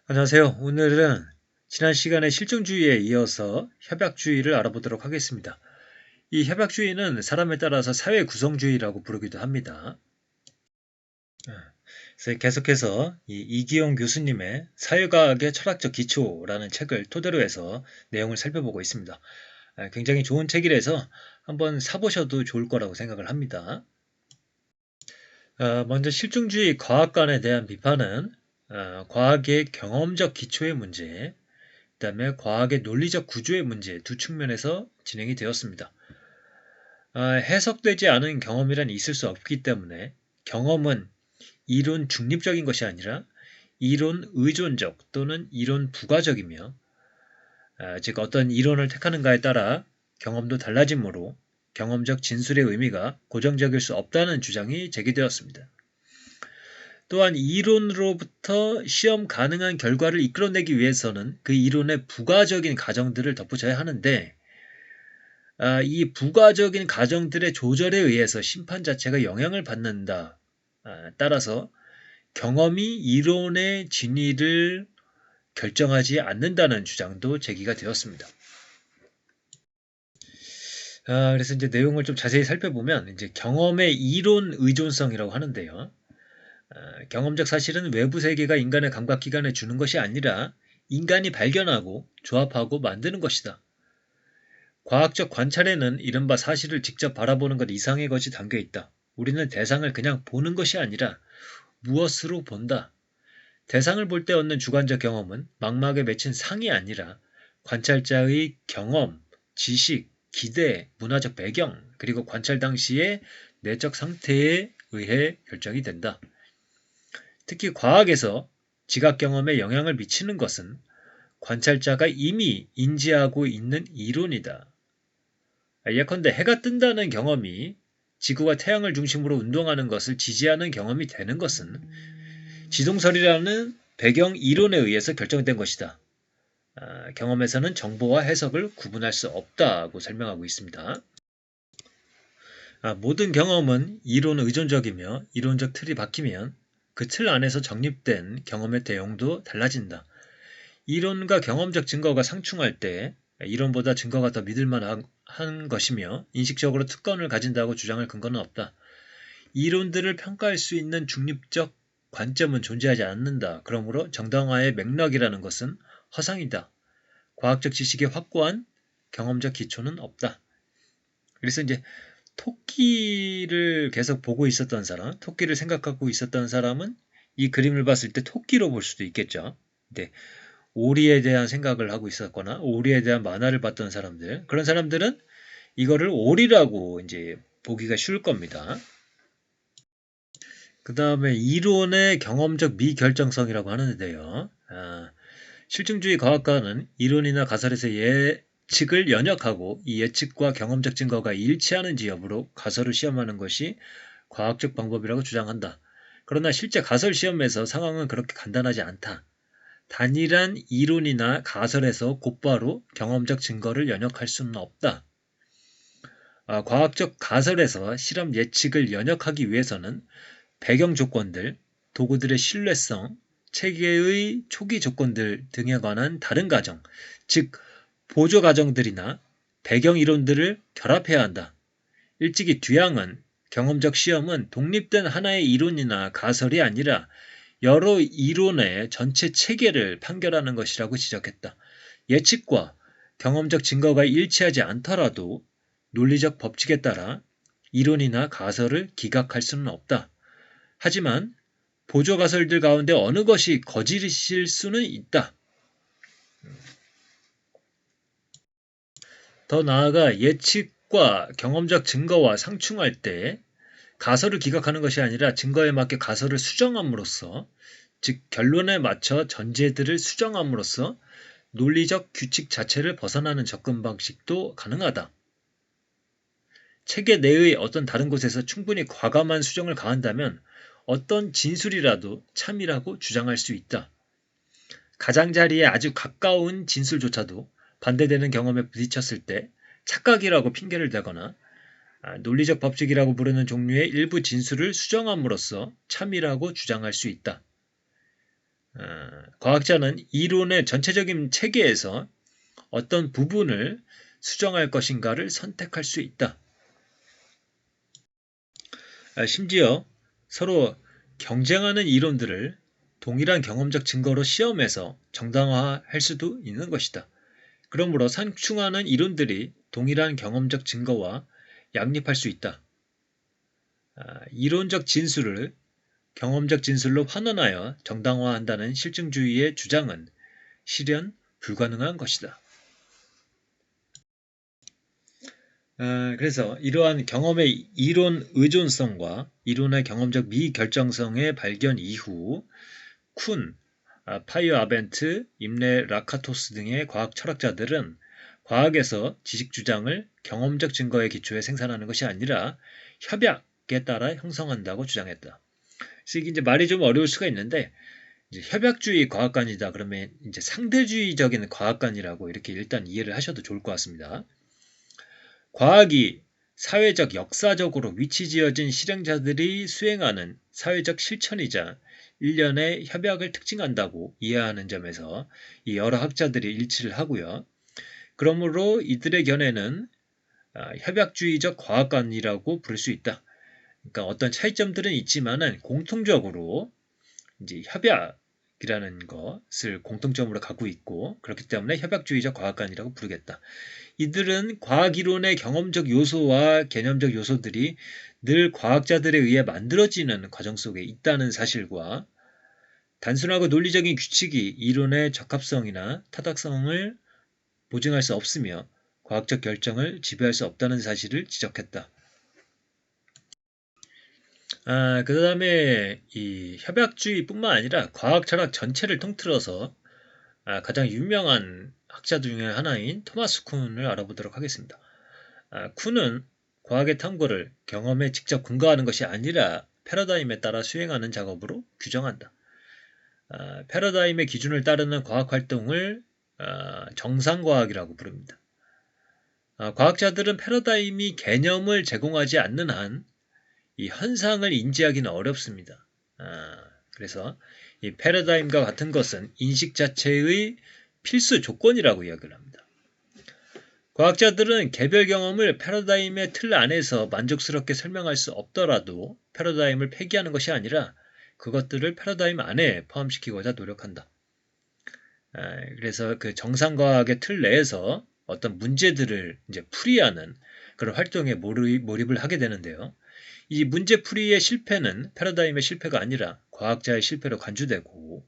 안녕하세요. 오늘은 지난 시간에 실증주의에 이어서 협약주의를 알아보도록 하겠습니다. 이 협약주의는 사람에 따라서 사회 구성주의라고 부르기도 합니다. 그래서 계속해서 이 이기용 교수님의 사회과학의 철학적 기초라는 책을 토대로 해서 내용을 살펴보고 있습니다. 굉장히 좋은 책이라서 한번 사보셔도 좋을 거라고 생각을 합니다. 먼저 실증주의 과학관에 대한 비판은 과학의 경험적 기초의 문제, 그다음에 과학의 논리적 구조의 문제 두 측면에서 진행이 되었습니다. 해석되지 않은 경험이란 있을 수 없기 때문에 경험은 이론 중립적인 것이 아니라 이론 의존적 또는 이론 부가적이며 즉 어떤 이론을 택하는가에 따라 경험도 달라지므로 경험적 진술의 의미가 고정적일 수 없다는 주장이 제기되었습니다. 또한 이론으로부터 시험 가능한 결과를 이끌어내기 위해서는 그 이론의 부가적인 가정들을 덧붙여야 하는데 이 부가적인 가정들의 조절에 의해서 심판 자체가 영향을 받는다. 따라서 경험이 이론의 진위를 결정하지 않는다는 주장도 제기가 되었습니다. 그래서 이제 내용을 좀 자세히 살펴보면 이제 경험의 이론 의존성이라고 하는데요. 경험적 사실은 외부 세계가 인간의 감각기관에 주는 것이 아니라 인간이 발견하고 조합하고 만드는 것이다. 과학적 관찰에는 이른바 사실을 직접 바라보는 것 이상의 것이 담겨 있다. 우리는 대상을 그냥 보는 것이 아니라 무엇으로 본다. 대상을 볼 때 얻는 주관적 경험은 망막에 맺힌 상이 아니라 관찰자의 경험, 지식, 기대, 문화적 배경, 그리고 관찰 당시의 내적 상태에 의해 결정이 된다. 특히 과학에서 지각 경험에 영향을 미치는 것은 관찰자가 이미 인지하고 있는 이론이다. 예컨대 해가 뜬다는 경험이 지구가 태양을 중심으로 운동하는 것을 지지하는 경험이 되는 것은 지동설이라는 배경 이론에 의해서 결정된 것이다. 경험에서는 정보와 해석을 구분할 수 없다고 설명하고 있습니다. 모든 경험은 이론 의존적이며 이론적 틀이 바뀌면 그 틀 안에서 정립된 경험의 대용도 달라진다. 이론과 경험적 증거가 상충할 때 이론보다 증거가 더 믿을만한 것이며 인식적으로 특권을 가진다고 주장할 근거는 없다. 이론들을 평가할 수 있는 중립적 관점은 존재하지 않는다. 그러므로 정당화의 맥락이라는 것은 허상이다. 과학적 지식의 확고한 경험적 기초는 없다. 그래서 이제 토끼를 계속 보고 있었던 사람, 토끼를 생각하고 있었던 사람은 이 그림을 봤을 때 토끼로 볼 수도 있겠죠. 네. 오리에 대한 생각을 하고 있었거나 오리에 대한 만화를 봤던 사람들, 그런 사람들은 이거를 오리라고 이제 보기가 쉬울 겁니다. 그 다음에 이론의 경험적 미결정성이라고 하는데요. 실증주의 과학과는 이론이나 가설에서 예측을 연역하고 이 예측과 경험적 증거가 일치하는지 여부로 가설을 시험하는 것이 과학적 방법이라고 주장한다. 그러나 실제 가설 시험에서 상황은 그렇게 간단하지 않다. 단일한 이론이나 가설에서 곧바로 경험적 증거를 연역할 수는 없다. 과학적 가설에서 실험 예측을 연역하기 위해서는 배경 조건들, 도구들의 신뢰성, 체계의 초기 조건들 등에 관한 다른 가정, 즉 보조 가정들이나 배경 이론들을 결합해야 한다. 일찍이 듀앙은 경험적 시험은 독립된 하나의 이론이나 가설이 아니라 여러 이론의 전체 체계를 판결하는 것이라고 지적했다. 예측과 경험적 증거가 일치하지 않더라도 논리적 법칙에 따라 이론이나 가설을 기각할 수는 없다. 하지만 보조 가설들 가운데 어느 것이 거짓일 수는 있다. 더 나아가 예측과 경험적 증거와 상충할 때 가설을 기각하는 것이 아니라 증거에 맞게 가설을 수정함으로써, 즉 결론에 맞춰 전제들을 수정함으로써 논리적 규칙 자체를 벗어나는 접근 방식도 가능하다. 체계 내의 어떤 다른 곳에서 충분히 과감한 수정을 가한다면 어떤 진술이라도 참이라고 주장할 수 있다. 가장자리에 아주 가까운 진술조차도 반대되는 경험에 부딪혔을 때 착각이라고 핑계를 대거나 논리적 법칙이라고 부르는 종류의 일부 진술을 수정함으로써 참이라고 주장할 수 있다. 과학자는 이론의 전체적인 체계에서 어떤 부분을 수정할 것인가를 선택할 수 있다. 심지어 서로 경쟁하는 이론들을 동일한 경험적 증거로 시험해서 정당화할 수도 있는 것이다. 그러므로 상충하는 이론들이 동일한 경험적 증거와 양립할 수 있다. 이론적 진술을 경험적 진술로 환원하여 정당화한다는 실증주의의 주장은 실현 불가능한 것이다. 그래서 이러한 경험의 이론 의존성과 이론의 경험적 미결정성의 발견 이후 쿤, 파이어아벤트, 임레 라카토스 등의 과학 철학자들은 과학에서 지식 주장을 경험적 증거에 기초해 생산하는 것이 아니라 협약에 따라 형성한다고 주장했다. 그래서 이게 이제 말이 좀 어려울 수가 있는데 이제 협약주의 과학관이다 그러면 이제 상대주의적인 과학관이라고 이렇게 일단 이해를 하셔도 좋을 것 같습니다. 과학이 사회적 역사적으로 위치지어진 실행자들이 수행하는 사회적 실천이자 일련의 협약을 특징한다고 이해하는 점에서 이 여러 학자들이 일치를 하고요. 그러므로 이들의 견해는 협약주의적 과학관이라고 부를 수 있다. 그러니까 어떤 차이점들은 있지만은 공통적으로 이제 협약이라는 것을 공통점으로 갖고 있고 그렇기 때문에 협약주의적 과학관이라고 부르겠다. 이들은 과학이론의 경험적 요소와 개념적 요소들이 늘 과학자들에 의해 만들어지는 과정 속에 있다는 사실과 단순하고 논리적인 규칙이 이론의 적합성이나 타당성을 보증할 수 없으며 과학적 결정을 지배할 수 없다는 사실을 지적했다. 그 다음에 이 협약주의뿐만 아니라 과학 철학 전체를 통틀어서 가장 유명한 학자 중에 하나인 토마스 쿤을 알아보도록 하겠습니다. 쿤은 과학의 탐구를 경험에 직접 근거하는 것이 아니라 패러다임에 따라 수행하는 작업으로 규정한다. 패러다임의 기준을 따르는 과학 활동을 정상과학이라고 부릅니다. 과학자들은 패러다임이 개념을 제공하지 않는 한 이 현상을 인지하기는 어렵습니다. 그래서 이 패러다임과 같은 것은 인식 자체의 필수 조건이라고 이야기를 합니다. 과학자들은 개별 경험을 패러다임의 틀 안에서 만족스럽게 설명할 수 없더라도 패러다임을 폐기하는 것이 아니라 그것들을 패러다임 안에 포함시키고자 노력한다. 그래서 그 정상과학의 틀 내에서 어떤 문제들을 이제 풀이하는 그런 활동에 몰입을 하게 되는데요. 이 문제풀이의 실패는 패러다임의 실패가 아니라 과학자의 실패로 간주되고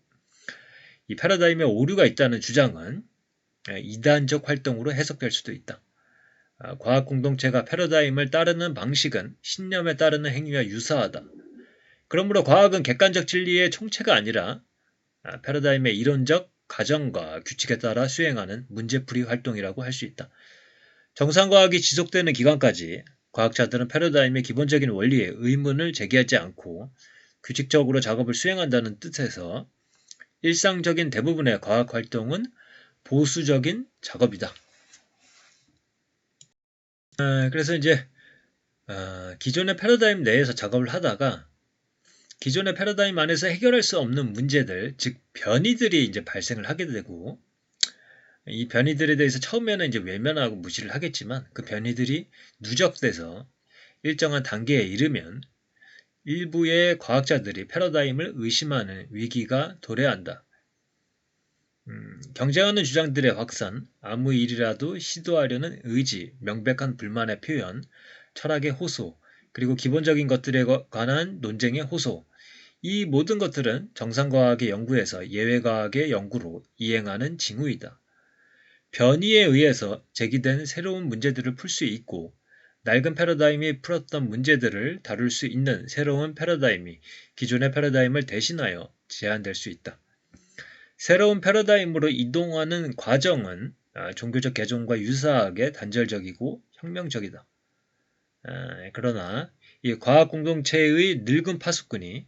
이 패러다임에 오류가 있다는 주장은 이단적 활동으로 해석될 수도 있다. 과학 공동체가 패러다임을 따르는 방식은 신념에 따르는 행위와 유사하다. 그러므로 과학은 객관적 진리의 총체가 아니라 패러다임의 이론적 가정과 규칙에 따라 수행하는 문제풀이 활동이라고 할 수 있다. 정상과학이 지속되는 기간까지 과학자들은 패러다임의 기본적인 원리에 의문을 제기하지 않고 규칙적으로 작업을 수행한다는 뜻에서 일상적인 대부분의 과학 활동은 보수적인 작업이다. 그래서 이제 기존의 패러다임 내에서 작업을 하다가 기존의 패러다임 안에서 해결할 수 없는 문제들, 즉 변이들이 이제 발생을 하게 되고 이 변이들에 대해서 처음에는 이제 외면하고 무시를 하겠지만 그 변이들이 누적돼서 일정한 단계에 이르면 일부의 과학자들이 패러다임을 의심하는 위기가 도래한다. 경쟁하는 주장들의 확산, 아무 일이라도 시도하려는 의지, 명백한 불만의 표현, 철학의 호소, 그리고 기본적인 것들에 관한 논쟁의 호소, 이 모든 것들은 정상과학의 연구에서 예외과학의 연구로 이행하는 징후이다. 변이에 의해서 제기된 새로운 문제들을 풀 수 있고 낡은 패러다임이 풀었던 문제들을 다룰 수 있는 새로운 패러다임이 기존의 패러다임을 대신하여 제한될 수 있다. 새로운 패러다임으로 이동하는 과정은 종교적 개종과 유사하게 단절적이고 혁명적이다. 그러나 이 과학 공동체의 늙은 파수꾼이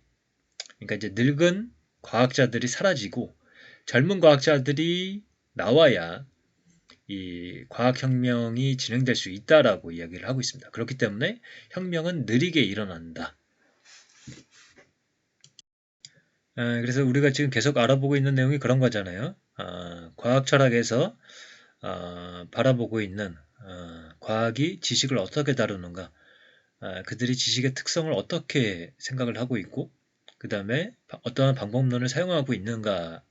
그러니까 이제 늙은 과학자들이 사라지고 젊은 과학자들이 나와야 이 과학혁명이 진행될 수 있다라고 이야기를 하고 있습니다. 그렇기 때문에 혁명은 느리게 일어난다. 그래서 우리가 지금 계속 알아보고 있는 내용이 그런 거잖아요. 과학 철학에서 바라보고 있는 과학이 지식을 어떻게 다루는가, 그들이 지식의 특성을 어떻게 생각을 하고 있고, 그 다음에 어떠한 방법론을 사용하고 있는가,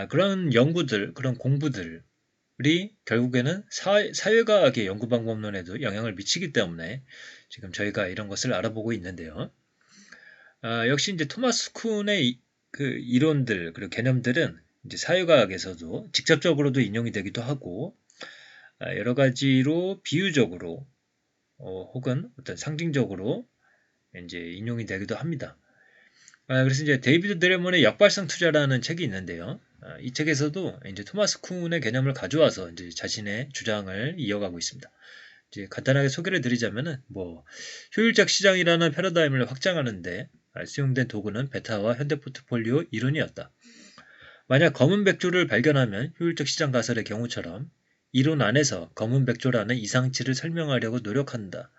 그런 연구들, 그런 공부들이 결국에는 사회과학의 연구 방법론에도 영향을 미치기 때문에 지금 저희가 이런 것을 알아보고 있는데요. 역시 이제 토마스 쿤의 그 이론들, 그리고 개념들은 이제 사회과학에서도 직접적으로도 인용이 되기도 하고, 여러 가지로 비유적으로, 혹은 어떤 상징적으로 이제 인용이 되기도 합니다. 그래서 이제 데이비드 드레몬의 역발상 투자라는 책이 있는데요. 이 책에서도 이제 토마스 쿤의 개념을 가져와서 이제 자신의 주장을 이어가고 있습니다. 이제 간단하게 소개를 드리자면은 효율적 시장이라는 패러다임을 확장하는데 수용된 도구는 베타와 현대 포트폴리오 이론이었다. 만약 검은 백조를 발견하면 효율적 시장 가설의 경우처럼 이론 안에서 검은 백조라는 이상치를 설명하려고 노력한다.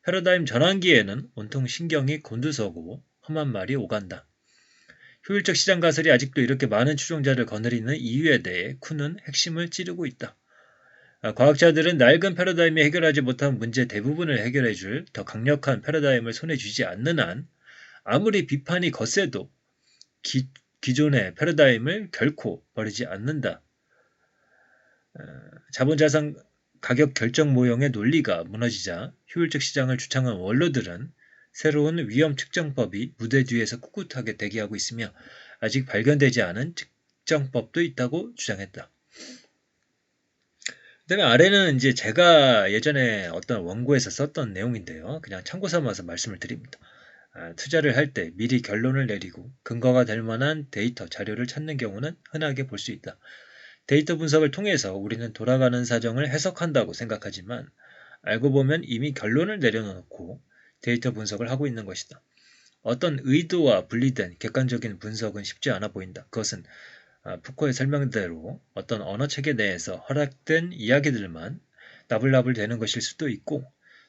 패러다임 전환기에는 온통 신경이 곤두서고 험한 말이 오간다. 효율적 시장 가설이 아직도 이렇게 많은 추종자를 거느리는 이유에 대해 쿤은 핵심을 찌르고 있다. 과학자들은 낡은 패러다임이 해결하지 못한 문제 대부분을 해결해줄 더 강력한 패러다임을 손에 쥐지 않는 한 아무리 비판이 거세도 기존의 패러다임을 결코 버리지 않는다. 자본자산 가격 결정 모형의 논리가 무너지자 효율적 시장을 주창한 원로들은 새로운 위험 측정법이 무대 뒤에서 꿋꿋하게 대기하고 있으며 아직 발견되지 않은 측정법도 있다고 주장했다. 그다음에 아래는 이제 제가 예전에 어떤 원고에서 썼던 내용인데요. 그냥 참고 삼아서 말씀을 드립니다. 투자를 할 때 미리 결론을 내리고 근거가 될 만한 데이터, 자료를 찾는 경우는 흔하게 볼 수 있다. 데이터 분석을 통해서 우리는 돌아가는 사정을 해석한다고 생각하지만 알고 보면 이미 결론을 내려놓고 데이터 분석을 하고 있는 것이다. 어떤 의도와 분리된 객관적인 분석은 쉽지 않아 보인다. 그것은 푸코의 설명대로 어떤 언어체계 내에서 허락된 이야기들만 나불나불 되는 것일 수도 있고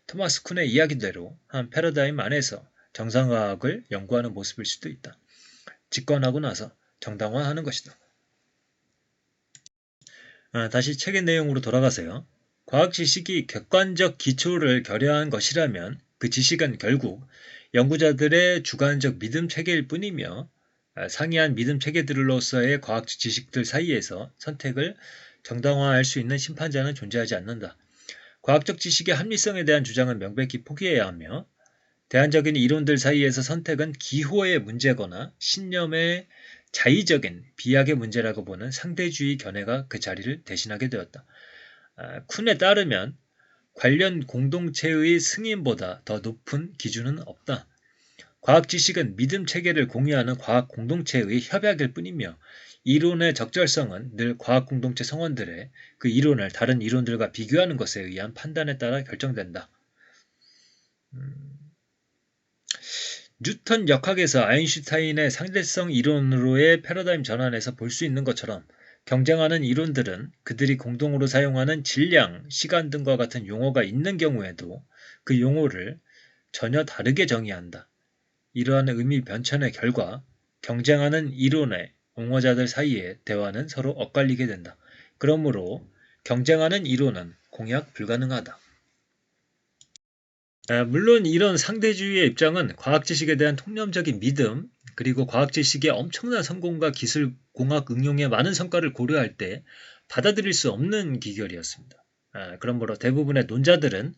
토마스 쿤의 이야기대로 한 패러다임 안에서 정상과학을 연구하는 모습일 수도 있다. 집권하고 나서 정당화하는 것이다. 다시 책의 내용으로 돌아가세요. 과학 지식이 객관적 기초를 결여한 것이라면 그 지식은 결국 연구자들의 주관적 믿음 체계일 뿐이며 상이한 믿음 체계들로서의 과학 지식들 사이에서 선택을 정당화할 수 있는 심판자는 존재하지 않는다. 과학적 지식의 합리성에 대한 주장은 명백히 포기해야 하며 대안적인 이론들 사이에서 선택은 기호의 문제거나 신념의 자의적인 비약의 문제라고 보는 상대주의 견해가 그 자리를 대신하게 되었다. 쿤에 따르면 관련 공동체의 승인보다 더 높은 기준은 없다. 과학 지식은 믿음 체계를 공유하는 과학 공동체의 협약일 뿐이며 이론의 적절성은 늘 과학 공동체 성원들의 그 이론을 다른 이론들과 비교하는 것에 의한 판단에 따라 결정된다. 뉴턴 역학에서 아인슈타인의 상대성 이론으로의 패러다임 전환에서 볼 수 있는 것처럼 경쟁하는 이론들은 그들이 공동으로 사용하는 질량, 시간 등과 같은 용어가 있는 경우에도 그 용어를 전혀 다르게 정의한다. 이러한 의미 변천의 결과 경쟁하는 이론의 옹호자들 사이의 대화는 서로 엇갈리게 된다. 그러므로 경쟁하는 이론은 공약 불가능하다. 물론 이런 상대주의의 입장은 과학 지식에 대한 통념적인 믿음, 그리고 과학 지식의 엄청난 성공과 기술 공학 응용의 많은 성과를 고려할 때 받아들일 수 없는 기결이었습니다. 그러므로 대부분의 논자들은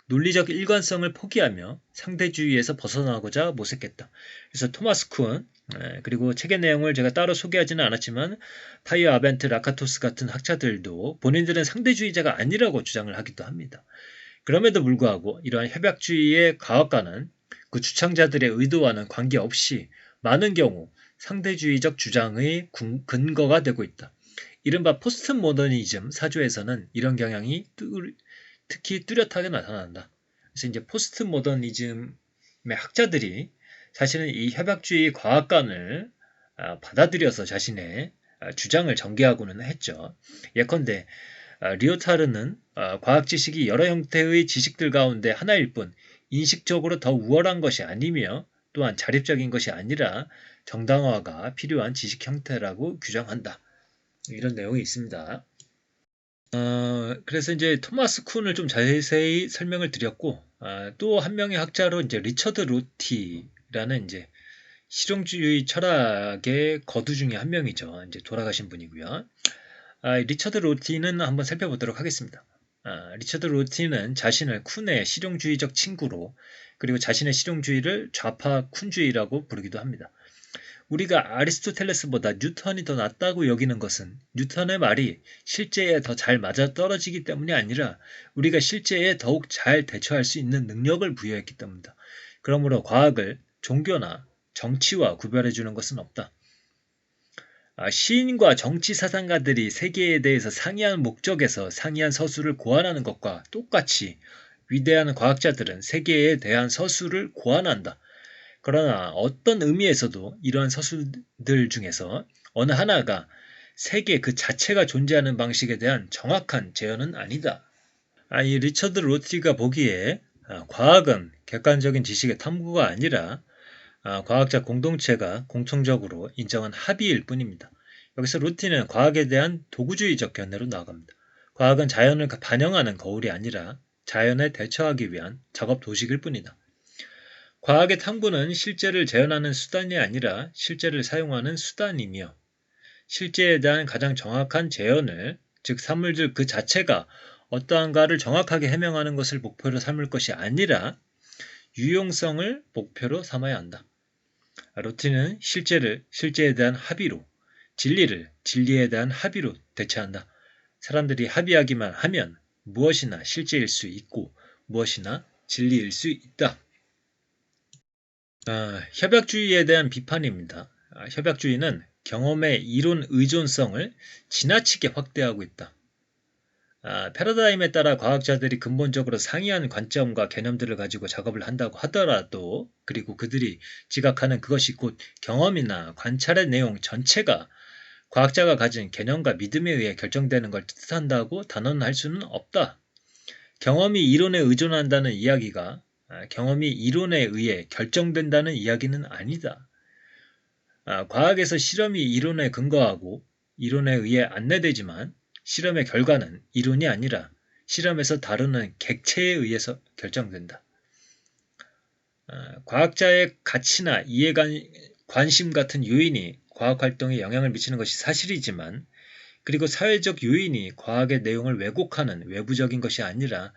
논리적 일관성을 포기하며 상대주의에서 벗어나고자 모색했다. 그래서 토마스 쿤, 그리고 책의 내용을 제가 따로 소개하지는 않았지만 파이어 아벤트 라카토스 같은 학자들도 본인들은 상대주의자가 아니라고 주장을 하기도 합니다. 그럼에도 불구하고 이러한 협약주의의 과학과는 그 주창자들의 의도와는 관계없이 많은 경우 상대주의적 주장의 근거가 되고 있다. 이른바 포스트 모더니즘 사조에서는 이런 경향이 특히 뚜렷하게 나타난다. 그래서 이제 포스트 모더니즘의 학자들이 사실은 이 협약주의 과학관을 받아들여서 자신의 주장을 전개하고는 했죠. 예컨대 리오타르는 과학 지식이 여러 형태의 지식들 가운데 하나일 뿐 인식적으로 더 우월한 것이 아니며 또한 자립적인 것이 아니라 정당화가 필요한 지식 형태라고 규정한다. 이런 내용이 있습니다. 그래서 이제 토마스 쿤을 좀 자세히 설명을 드렸고, 또 한 명의 학자로 이제 리처드 로티라는 이제 실용주의 철학의 거두 중에 한 명이죠. 이제 돌아가신 분이고요. 리처드 로티는 한번 살펴보도록 하겠습니다. 리처드 로티는 자신을 쿤의 실용주의적 친구로, 그리고 자신의 실용주의를 좌파 쿤주의라고 부르기도 합니다. 우리가 아리스토텔레스보다 뉴턴이 더 낫다고 여기는 것은 뉴턴의 말이 실제에 더 잘 맞아떨어지기 때문이 아니라 우리가 실제에 더욱 잘 대처할 수 있는 능력을 부여했기 때문이다. 그러므로 과학을 종교나 정치와 구별해주는 것은 없다. 시인과 정치 사상가들이 세계에 대해서 상이한 목적에서 상이한 서술을 고안하는 것과 똑같이 위대한 과학자들은 세계에 대한 서술을 고안한다. 그러나 어떤 의미에서도 이러한 서술들 중에서 어느 하나가 세계 그 자체가 존재하는 방식에 대한 정확한 재현은 아니다. 이 리처드 로티가 보기에 과학은 객관적인 지식의 탐구가 아니라 과학자 공동체가 공통적으로 인정한 합의일 뿐입니다. 여기서 로티는 과학에 대한 도구주의적 견해로 나아갑니다. 과학은 자연을 반영하는 거울이 아니라 자연에 대처하기 위한 작업 도식일 뿐이다. 과학의 탐구는 실제를 재현하는 수단이 아니라 실제를 사용하는 수단이며 실제에 대한 가장 정확한 재현을, 즉 사물들 그 자체가 어떠한가를 정확하게 해명하는 것을 목표로 삼을 것이 아니라 유용성을 목표로 삼아야 한다. 로티는 실제를 실제에 대한 합의로, 진리를 진리에 대한 합의로 대체한다. 사람들이 합의하기만 하면 무엇이나 실제일 수 있고 무엇이나 진리일 수 있다. 협약주의에 대한 비판입니다. 협약주의는 경험의 이론 의존성을 지나치게 확대하고 있다. 패러다임에 따라 과학자들이 근본적으로 상이한 관점과 개념들을 가지고 작업을 한다고 하더라도, 그리고 그들이 지각하는 그것이 곧 경험이나 관찰의 내용 전체가 과학자가 가진 개념과 믿음에 의해 결정되는 걸 뜻한다고 단언할 수는 없다. 경험이 이론에 의존한다는 이야기가 경험이 이론에 의해 결정된다는 이야기는 아니다. 과학에서 실험이 이론에 근거하고 이론에 의해 안내되지만 실험의 결과는 이론이 아니라 실험에서 다루는 객체에 의해서 결정된다. 과학자의 가치나 관심 같은 요인이 과학활동에 영향을 미치는 것이 사실이지만, 그리고 사회적 요인이 과학의 내용을 왜곡하는 외부적인 것이 아니라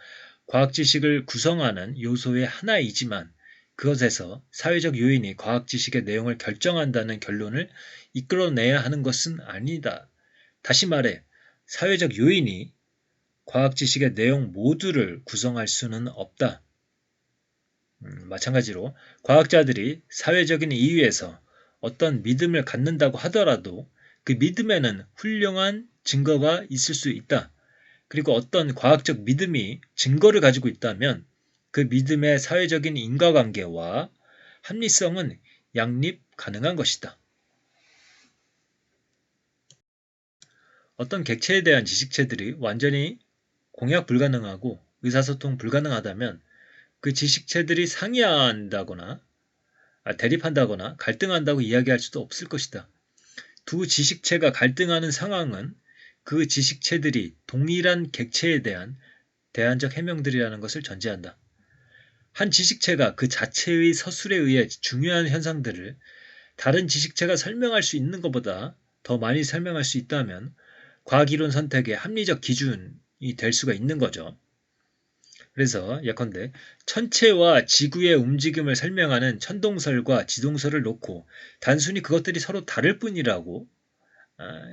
과학 지식을 구성하는 요소의 하나이지만, 그것에서 사회적 요인이 과학 지식의 내용을 결정한다는 결론을 이끌어내야 하는 것은 아니다. 다시 말해, 사회적 요인이 과학 지식의 내용 모두를 구성할 수는 없다. 마찬가지로 과학자들이 사회적인 이유에서 어떤 믿음을 갖는다고 하더라도 그 믿음에는 훌륭한 증거가 있을 수 있다. 그리고 어떤 과학적 믿음이 증거를 가지고 있다면 그 믿음의 사회적인 인과관계와 합리성은 양립 가능한 것이다. 어떤 객체에 대한 지식체들이 완전히 공약 불가능하고 의사소통 불가능하다면 그 지식체들이 상이한다거나 대립한다거나 갈등한다고 이야기할 수도 없을 것이다. 두 지식체가 갈등하는 상황은 그 지식체들이 동일한 객체에 대한 대안적 해명들이라는 것을 전제한다. 한 지식체가 그 자체의 서술에 의해 중요한 현상들을 다른 지식체가 설명할 수 있는 것보다 더 많이 설명할 수 있다면 과학이론 선택의 합리적 기준이 될 수가 있는 거죠. 그래서 예컨대 천체와 지구의 움직임을 설명하는 천동설과 지동설을 놓고 단순히 그것들이 서로 다를 뿐이라고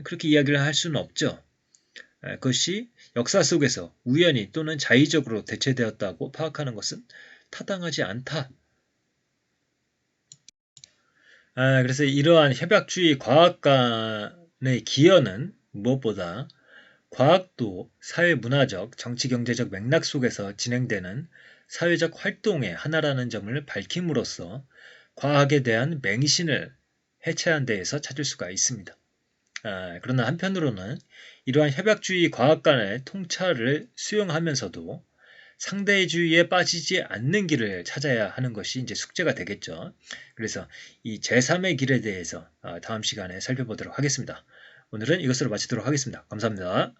그렇게 이야기를 할 수는 없죠. 그것이 역사 속에서 우연히 또는 자의적으로 대체되었다고 파악하는 것은 타당하지 않다. 그래서 이러한 협약주의 과학 간의 기여는 무엇보다 과학도 사회문화적, 정치경제적 맥락 속에서 진행되는 사회적 활동의 하나라는 점을 밝힘으로써 과학에 대한 맹신을 해체한 데에서 찾을 수가 있습니다. 그러나 한편으로는 이러한 협약주의 과학 간의 통찰을 수용하면서도 상대주의에 빠지지 않는 길을 찾아야 하는 것이 이제 숙제가 되겠죠. 그래서 이 제3의 길에 대해서 다음 시간에 살펴보도록 하겠습니다. 오늘은 이것으로 마치도록 하겠습니다. 감사합니다.